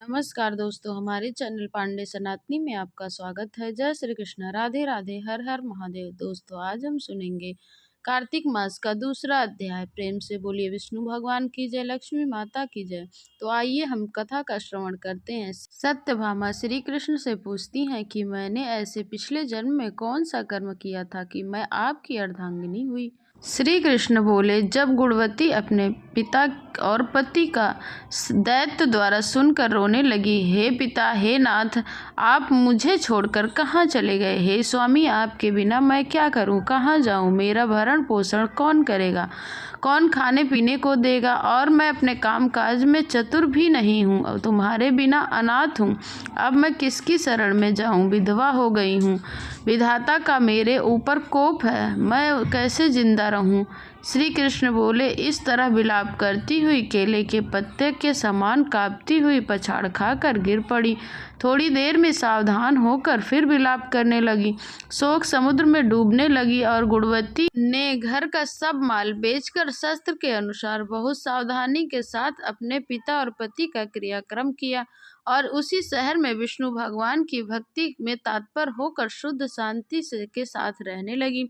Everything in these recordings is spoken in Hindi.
नमस्कार दोस्तों, हमारे चैनल पांडे सनातनी में आपका स्वागत है। जय श्री कृष्ण, राधे राधे, हर हर महादेव। दोस्तों, आज हम सुनेंगे कार्तिक मास का दूसरा अध्याय। प्रेम से बोलिए विष्णु भगवान की जय, लक्ष्मी माता की जय। तो आइए हम कथा का श्रवण करते हैं। सत्यभामा श्री कृष्ण से पूछती हैं कि मैंने ऐसे पिछले जन्म में कौन सा कर्म किया था कि मैं आपकी अर्धांगिनी हुई। श्री कृष्ण बोले, जब गुणवती अपने पिता और पति का दैत्य द्वारा सुनकर रोने लगी, हे पिता, हे नाथ, आप मुझे छोड़कर कहाँ चले गए। हे स्वामी, आपके बिना मैं क्या करूँ, कहाँ जाऊँ, मेरा भरण पोषण कौन करेगा, कौन खाने पीने को देगा, और मैं अपने काम काज में चतुर भी नहीं हूँ, और तुम्हारे बिना अनाथ हूँ। अब मैं किसकी शरण में जाऊँ, विधवा हो गई हूँ, विधाता का मेरे ऊपर कोप है, मैं कैसे जिंदा रहूं। श्री कृष्ण बोले, इस तरह विलाप करती हुई केले के पत्ते के समान कांपती हुई पछाड़ खाकर गिर पड़ी। थोड़ी देर में सावधान होकर फिर विलाप करने लगी, शोक समुद्र में डूबने लगी। और गुणवती ने घर का सब माल बेचकर शस्त्र के अनुसार बहुत सावधानी के साथ अपने पिता और पति का क्रियाक्रम किया और उसी शहर में विष्णु भगवान की भक्ति में तत्पर होकर शुद्ध शांति से के साथ रहने लगी।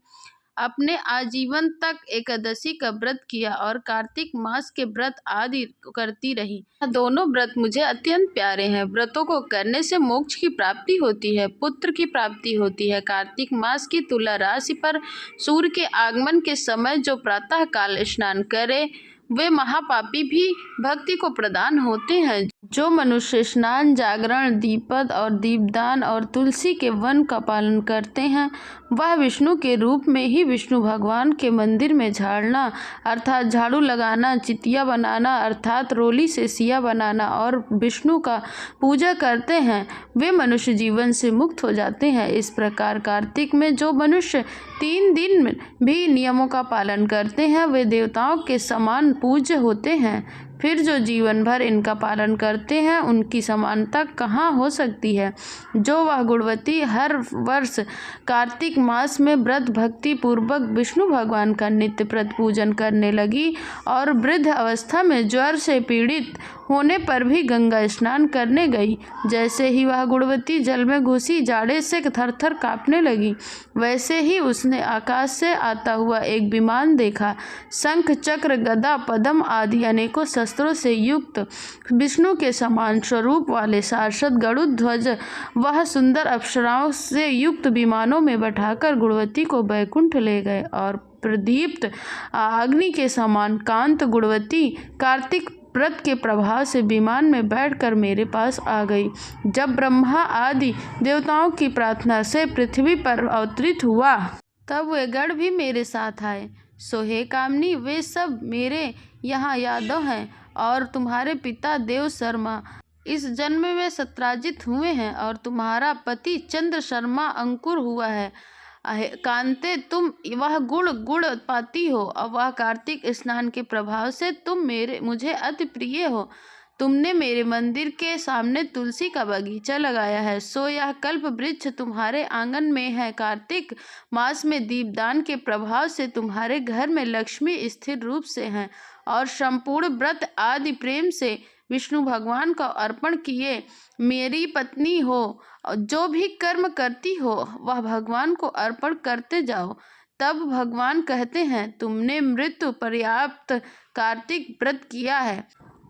अपने आजीवन तक एकादशी का व्रत किया और कार्तिक मास के व्रत आदि करती रही। दोनों व्रत मुझे अत्यंत प्यारे हैं। व्रतों को करने से मोक्ष की प्राप्ति होती है, पुत्र की प्राप्ति होती है। कार्तिक मास की तुला राशि पर सूर्य के आगमन के समय जो प्रातः काल स्नान करे वे महापापी भी भक्ति को प्रदान होते हैं। जो मनुष्य स्नान, जागरण, दीपद और दीपदान और तुलसी के वन का पालन करते हैं, वह विष्णु के रूप में ही विष्णु भगवान के मंदिर में झाड़ना अर्थात झाड़ू लगाना, चितिया बनाना अर्थात रोली से सिया बनाना और विष्णु का पूजा करते हैं, वे मनुष्य जीवन से मुक्त हो जाते हैं। इस प्रकार कार्तिक में जो मनुष्य 3 दिन भी नियमों का पालन करते हैं, वे देवताओं के समान पूज्य होते हैं। फिर जो जीवन भर इनका पालन करते हैं, उनकी समानता कहाँ हो सकती है। जो वह गुणवती हर वर्ष कार्तिक मास में व्रत भक्ति पूर्वक विष्णु भगवान का नित्य प्रत पूजन करने लगी और वृद्ध अवस्था में ज्वर से पीड़ित होने पर भी गंगा स्नान करने गई, जैसे ही वह गुणवती जल में घुसी जाड़े से थरथर कांपने लगी, वैसे ही उसने आकाश से आता हुआ एक विमान देखा। शंख, चक्र, गदा, पद्म आदि अनेकों शस्त्रों से युक्त विष्णु के समान स्वरूप वाले सारस्वत गरुड़ वह सुंदर अप्सराओं से युक्त विमानों में बैठाकर गुणवती को बैकुंठ ले गए और प्रदीप्त अग्नि के समान कांत गुणवती कार्तिक व्रत के प्रभाव से विमान में बैठकर मेरे पास आ गई। जब ब्रह्मा आदि देवताओं की प्रार्थना से पृथ्वी पर अवतरित हुआ, तब वे गण भी मेरे साथ आए। सो हे कामनी, वे सब मेरे यहाँ यादव हैं और तुम्हारे पिता देव शर्मा इस जन्म में सत्राजित हुए हैं और तुम्हारा पति चंद्र शर्मा अंकुर हुआ है। कांते, तुम वह गुण पाती हो और वह कार्तिक स्नान के प्रभाव से तुम मुझे अति प्रिय हो। तुमने मेरे मंदिर के सामने तुलसी का बगीचा लगाया है, सो यह कल्प वृक्ष तुम्हारे आंगन में है। कार्तिक मास में दीपदान के प्रभाव से तुम्हारे घर में लक्ष्मी स्थिर रूप से हैं और संपूर्ण व्रत आदि प्रेम से विष्णु भगवान को अर्पण किए मेरी पत्नी हो। जो भी कर्म करती हो वह भगवान को अर्पण करते जाओ। तब भगवान कहते हैं, तुमने मृत्यु पर्याप्त कार्तिक व्रत किया है,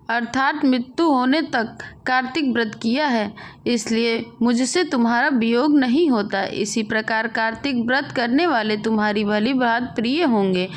अर्थात मृत्यु होने तक कार्तिक व्रत किया है, इसलिए मुझसे तुम्हारा वियोग नहीं होता। इसी प्रकार कार्तिक व्रत करने वाले तुम्हारी भली भांति प्रिय होंगे।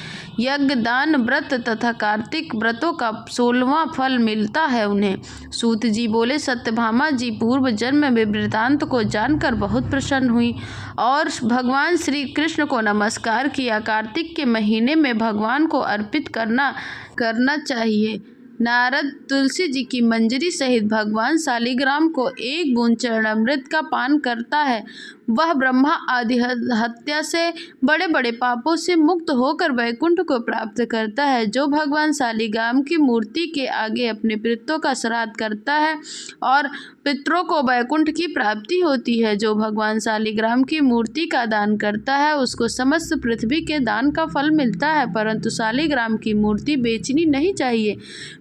यज्ञ, दान, व्रत तथा कार्तिक व्रतों का 16वां फल मिलता है उन्हें। सूत जी बोले, सत्यभामा जी पूर्व जन्म में वृत्तांत को जानकर बहुत प्रसन्न हुई और भगवान श्री कृष्ण को नमस्कार किया। कार्तिक के महीने में भगवान को अर्पित करना चाहिए। नारद तुलसी जी की मंजरी सहित भगवान शालिग्राम को 1 बूंद चरणामृत का पान करता है, वह ब्रह्मा आदि हत्या से बड़े बड़े पापों से मुक्त होकर वैकुंठ को प्राप्त करता है। जो भगवान शालिग्राम की मूर्ति के आगे अपने पितरों का श्राद्ध करता है और पितरों को वैकुंठ की प्राप्ति होती है। जो भगवान शालिग्राम की मूर्ति का दान करता है उसको समस्त पृथ्वी के दान का फल मिलता है, परंतु शालिग्राम की मूर्ति बेचनी नहीं चाहिए।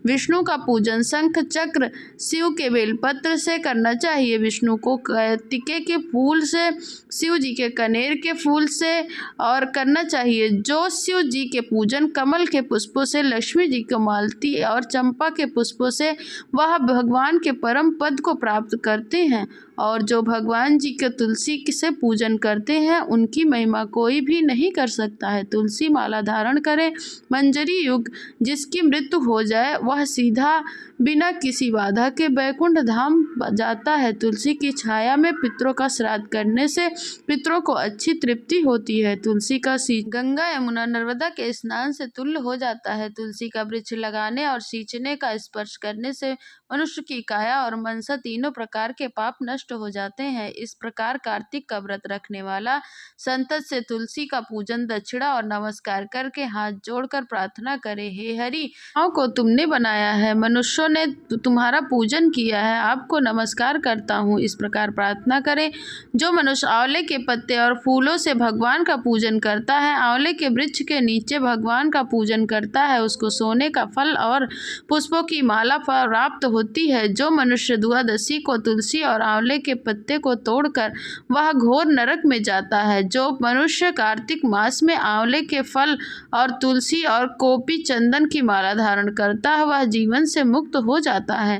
विष्णु का पूजन शंख चक्र शिव के बेलपत्र से करना चाहिए। विष्णु को कार्तिकेय के फूल से, शिव जी के कनेर के फूल से और करना चाहिए। जो शिव जी के पूजन कमल के पुष्पों से, लक्ष्मी जी को मालती और चंपा के पुष्पों से, वह भगवान के परम पद को प्राप्त करते हैं। और जो भगवान जी के तुलसी से पूजन करते हैं उनकी महिमा कोई भी नहीं कर सकता है। तुलसी माला धारण करें। मंजरी युग जिसकी मृत्यु हो जाए वह सीधा बिना किसी बाधा के वैकुंठ धाम जाता है। तुलसी की छाया में पितरों का श्राद्ध करने से पितरों को अच्छी तृप्ति होती है। तुलसी का गंगा यमुना नर्मदा के स्नान से तुल्य हो जाता है। तुलसी का वृक्ष लगाने और सींचने का स्पर्श करने से मनुष्य की काया और मनसा तीनों प्रकार के पाप नष्ट हो जाते हैं। इस प्रकार कार्तिक का व्रत रखने वाला संतत से तुलसी का पूजन, दक्षिणा और नमस्कार करके हाथ जोड़कर प्रार्थना करे, हे हरि, को तुमने बनाया है, मनुष्यों ने तुम्हारा पूजन किया है, आपको नमस्कार करता हूँ। इस प्रकार प्रार्थना करें। जो मनुष्य आंवले के पत्ते और फूलों से भगवान का पूजन करता है, आंवले के वृक्ष के नीचे भगवान का पूजन करता है, उसको सोने का फल और पुष्पों की माला प्राप्त होती है। जो मनुष्य द्वादशी को तुलसी और आंवले के पत्ते को तोड़कर वह घोर नरक में जाता है। जो मनुष्य कार्तिक मास में आंवले के फल और तुलसी और कोपी चंदन की माला धारण करता है वह जीवन से मुक्त हो जाता है।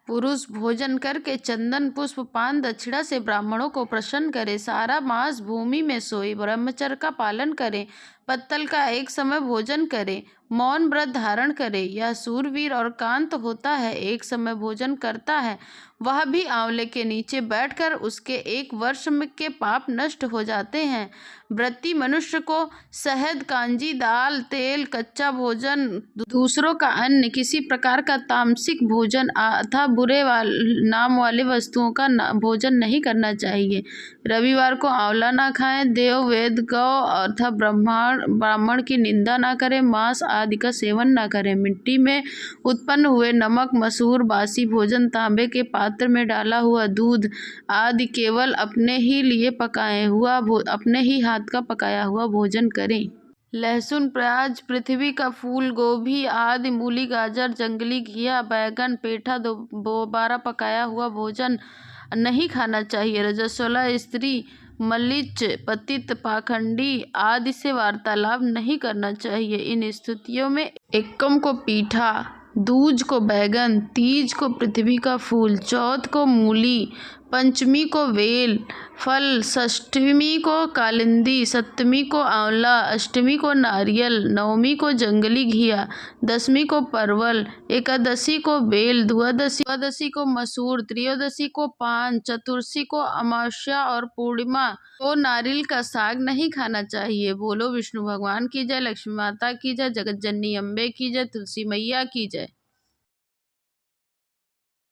पुरुष भोजन करके चंदन पुष्प पान दक्षिणा से ब्राह्मणों को प्रसन्न करे, सारा मास भूमि में सोए, ब्रह्मचर्य का पालन करे, पत्तल का एक समय भोजन करे, मौन व्रत धारण करे। यह सूरवीर और कांत होता है, एक समय भोजन करता है, वह भी आंवले के नीचे बैठकर उसके 1 वर्ष के पाप नष्ट हो जाते हैं। व्रती मनुष्य को शहद, कांजी, दाल, तेल, कच्चा भोजन, दूसरों का अन्न, किसी प्रकार का तामसिक भोजन अथवा बुरे नाम वाले वस्तुओं का भोजन नहीं करना चाहिए। रविवार को आंवला ना खाएं। देव, वेद, गौ अथवा ब्राह्मण की निंदा ना करें। मांस आदि का सेवन ना करें। मिट्टी में उत्पन्न हुए नमक, मसूर, बासी भोजन, तांबे के पात्र में डाला हुआ दूध आदि केवल अपने ही लिए अपने ही हाथ का पकाया हुआ भोजन करें। लहसुन, प्याज, पृथ्वी का फूल, गोभी आदि, मूली, गाजर, जंगली घिया, बैगन, पेठा, दोबारा पकाया हुआ भोजन नहीं खाना चाहिए। रजस्वला स्त्री, मलीच, पतित, पाखंडी आदि से वार्तालाप नहीं करना चाहिए। इन स्थितियों में एकम को पीठा, दूज को बैगन, तीज को पृथ्वी का फूल, चौथ को मूली, पंचमी को वेल फल, षष्ठमी को कालिंदी, सप्तमी को आंवला, अष्टमी को नारियल, नवमी को जंगली घिया, दशमी को परवल, एकादशी को बेल, द्वादशी को मसूर, त्रयोदशी को पान, चतुर्दशी को अमावस्या और पूर्णिमा को नारियल का साग नहीं खाना चाहिए। बोलो विष्णु भगवान की जय, लक्ष्मी माता की जय, जगत जननी अम्बे की जय, तुलसी मैया की जय।